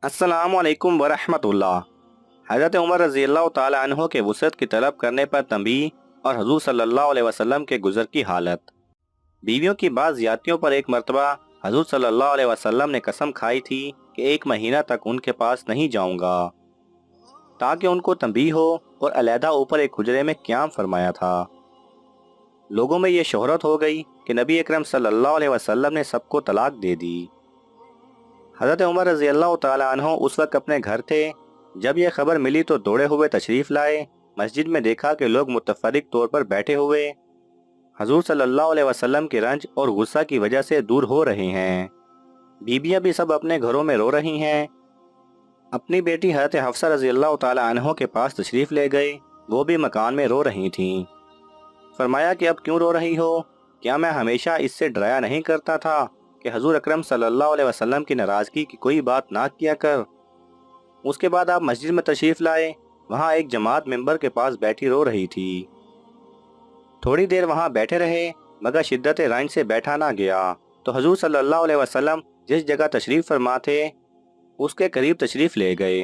अस्सलामु अलैकुम वरहमतुल्लाह। हज़रत उमर रज़ी अल्लाह ताला अन्हो के वुसअत की तलब करने पर तंबीह और हुज़ूर सल्लल्लाहु अलैहि वसल्लम के गुज़र की हालत। बीवियों की बात ज़्यादतियों पर एक मरतबा हुज़ूर सल्लल्लाहु अलैहि वसल्लम ने कसम खाई थी कि 1 महीना तक उनके पास नहीं जाऊंगा, ताकि उनको तंबीह हो, और अलहदा ऊपर एक हुजरे में क़याम फरमाया था। लोगों में ये शोहरत हो गई कि नबी अकरम सल्लल्लाहु अलैहि वसल्लम ने सबको तलाक दे दी। हज़रत उमर रज़ी अल्लाह ताला अन्हो उस वक्त अपने घर थे। जब यह खबर मिली तो दौड़े हुए तशरीफ़ लाए। मस्जिद में देखा कि लोग मुतफ़र्रिक़ तौर पर बैठे हुए हजूर सल्लल्लाहु अलैहि वसल्लम के रंज और गुस्सा की वजह से दूर हो रहे हैं। बीबियां भी सब अपने घरों में रो रही हैं। अपनी बेटी हज़रत हफ्सा रज़ी अल्लाह ताला अन्हो के पास तशरीफ़ ले गए। वो भी मकान में रो रही थीं। फरमाया कि अब क्यों रो रही हो? क्या मैं हमेशा इससे डराया नहीं करता था कि हजूर अकरम सल्लल्लाहु अलैहि वसल्लम की नाराज़गी की कोई बात ना किया कर? उसके बाद आप मस्जिद में तशरीफ़ लाए। वहाँ एक जमात मिंबर के पास बैठी रो रही थी। थोड़ी देर वहाँ बैठे रहे, मगर शिद्दत रंज से बैठा ना गया तो हजूर सल्लल्लाहु अलैहि वसल्लम जिस जगह तशरीफ़ फरमा थे उसके करीब तशरीफ़ ले गए,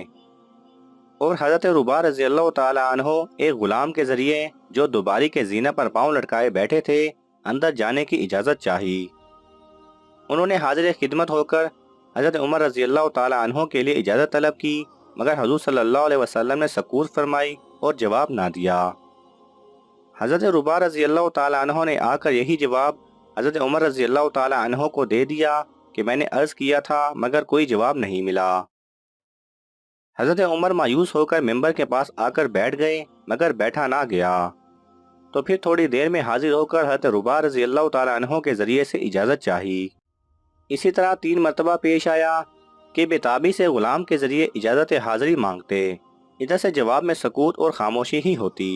और हज़रत रुबा रज़ी अल्लाह ताला अन्हो एक ग़ुलाम के ज़रिए जो दुबारी के ज़ीना पर पाँव लटकाए बैठे थे, अंदर जाने की इजाज़त चाही। उन्होंने हाजिर खिदमत होकर हज़रत उमर रज़ी अल्लाह ताला अन्हो के लिए इजाज़त तलब की, मगर हजूर सल्लल्लाहु अलैहि वसल्लम ने सकूत फरमाई और जवाब ना दिया। हज़रत रुबा रज़ी अल्लाह ताला अन्हो ने आकर यही जवाब हज़रत उमर रज़ी अल्लाह ताला अन्हो को दे दिया कि मैंने अर्ज़ किया था, मगर कोई जवाब नहीं मिला। हज़रत उमर मायूस होकर मिंबर के पास आकर बैठ गए, मगर बैठा ना गया। तो फिर थोड़ी देर में हाजिर होकर हज़रत रुबा रज़ी अल्लाह ताला अन्हो के ज़रिए से इजाज़त चाही। इसी तरह 3 मरतबा पेश आया कि बेताबी से ग़ुलाम के ज़रिए इजाज़त हाज़िरी मांगते। इधर से जवाब में सकूत और खामोशी ही होती।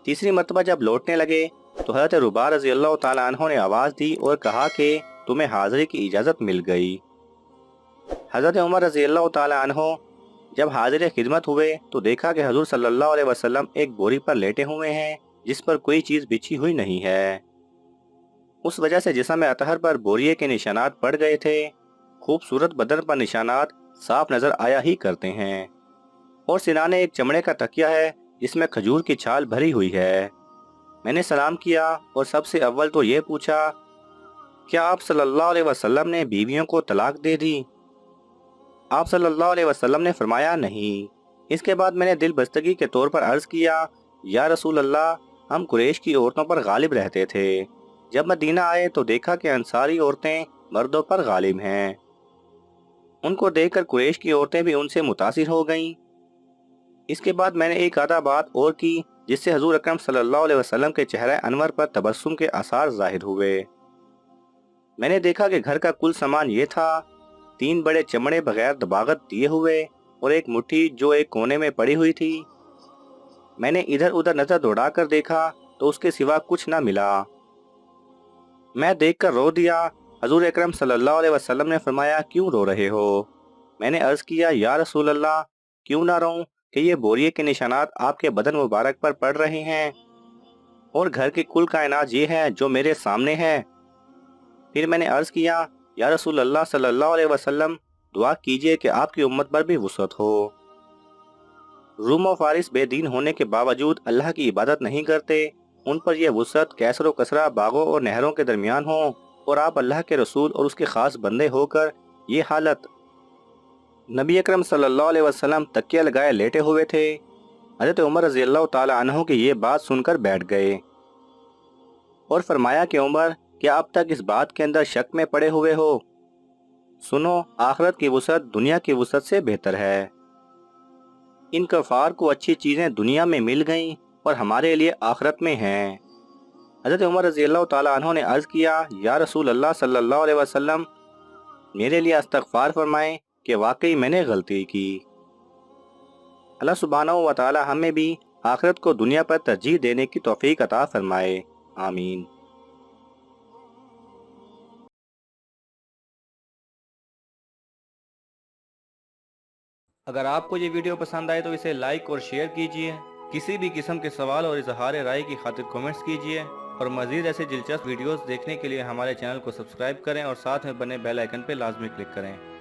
तीसरी मरतबा जब लौटने लगे तो हज़रत रुबा रज़ी अल्लाह ताला अन्हो ने आवाज़ दी और कहा कि तुम्हें हाज़िरी की इजाज़त मिल गई। हज़रत उमर रज़ी अल्लाह ताला अन्हो जब हाजिर खिदमत हुए तो देखा कि हजूर सल्लल्लाहु अलैहि वसल्लम एक बोरी पर लेटे हुए हैं, जिस पर कोई चीज़ बिछी हुई नहीं है। उस वजह से जिस्म अतहर पर बोरिए के निशानात पड़ गए थे। खूबसूरत बदन पर निशानात साफ नज़र आया ही करते हैं, और सिराने एक चमड़े का तकिया है जिसमें खजूर की छाल भरी हुई है। मैंने सलाम किया और सबसे अव्वल तो ये पूछा, क्या आप सल्लल्लाहु अलैहि वसल्लम ने बीवियों को तलाक दे दी? आप सल्लल्लाहु अलैहि वसल्लम ने फरमाया, नहीं। इसके बाद मैंने दिल बस्तगी के तौर पर अर्ज़ किया, या रसूल अल्लाह, हम कुरैश की औरतों पर गालिब रहते थे। जब मदीना आए तो देखा कि अंसारी औरतें मर्दों पर गालिब हैं। उनको देखकर कुरैश की औरतें भी उनसे मुतासिर हो गईं। इसके बाद मैंने एक आधा बात और की, जिससे हजूर अकरम सल्लल्लाहु अलैहि वसल्लम के चेहरे अनवर पर तबस्सुम के आसार ज़ाहिर हुए। मैंने देखा कि घर का कुल सामान ये था: 3 बड़े चमड़े बगैर दबागत दिए हुए और एक मुट्ठी जो एक कोने में पड़ी हुई थी। मैंने इधर उधर नजर दौड़ाकर देखा तो उसके सिवा कुछ न मिला। मैं देखकर रो दिया। हजूर अकरम सल्लल्लाहु अलैहि वसल्लम ने फरमाया, क्यों रो रहे हो? मैंने अर्ज़ किया, या रसूल अल्लाह, क्यों ना रोऊं कि ये बोरिए के निशानात आपके बदन मुबारक पर पड़ रहे हैं, और घर की कुल कायनात ये है जो मेरे सामने है। फिर मैंने अर्ज़ किया, या रसूल अल्लाह सल्लल्लाहु अलैहि वसल्लम, दुआ कीजिए कि आपकी उम्मत पर भी वुसअत हो। रूम और फारिस बेदीन होने के बावजूद अल्लाह की इबादत नहीं करते। उन पर यह वुसअत कैसर व कसरा बागों और नहरों के दरमियान हो, और आप अल्लाह के रसूल और उसके ख़ास बंदे होकर ये हालत। नबी अकरम सल्लल्लाहु अलैहि वसल्लम तकिया लगाए लेटे हुए थे। हज़रत उमर रज़ी अल्लाह ताला अन्हु की ये बात सुनकर बैठ गए और फरमाया कि उमर, क्या अब तक इस बात के अंदर शक में पड़े हुए हो? सुनो, आखिरत की वुसअत दुनिया की वुसअत से बेहतर है। इन कफ़ार को अच्छी चीज़ें दुनिया में मिल गईं और हमारे लिए आखिरत में हैं। हज़रत उमर रज़ी अल्लाह ताला अन्हु ने अर्ज़ किया, या रसूल अल्लाह सल्लल्लाहु अलैहि वसल्लम, मेरे लिए इस्तग़फ़ार फरमाएं कि वाकई मैंने गलती की। अल्लाह सुब्हानहू व तआला हमें भी आखिरत को दुनिया पर तरजीह देने की तौफ़ीक अता फरमाए। आमीन। अगर आपको ये वीडियो पसंद आए तो इसे लाइक और शेयर कीजिए। किसी भी किस्म के सवाल और इजहार राय की खातिर कमेंट्स कीजिए, और मज़ीद ऐसे दिलचस्प वीडियोस देखने के लिए हमारे चैनल को सब्सक्राइब करें और साथ में बने बेल आइकन पर लाजमी क्लिक करें।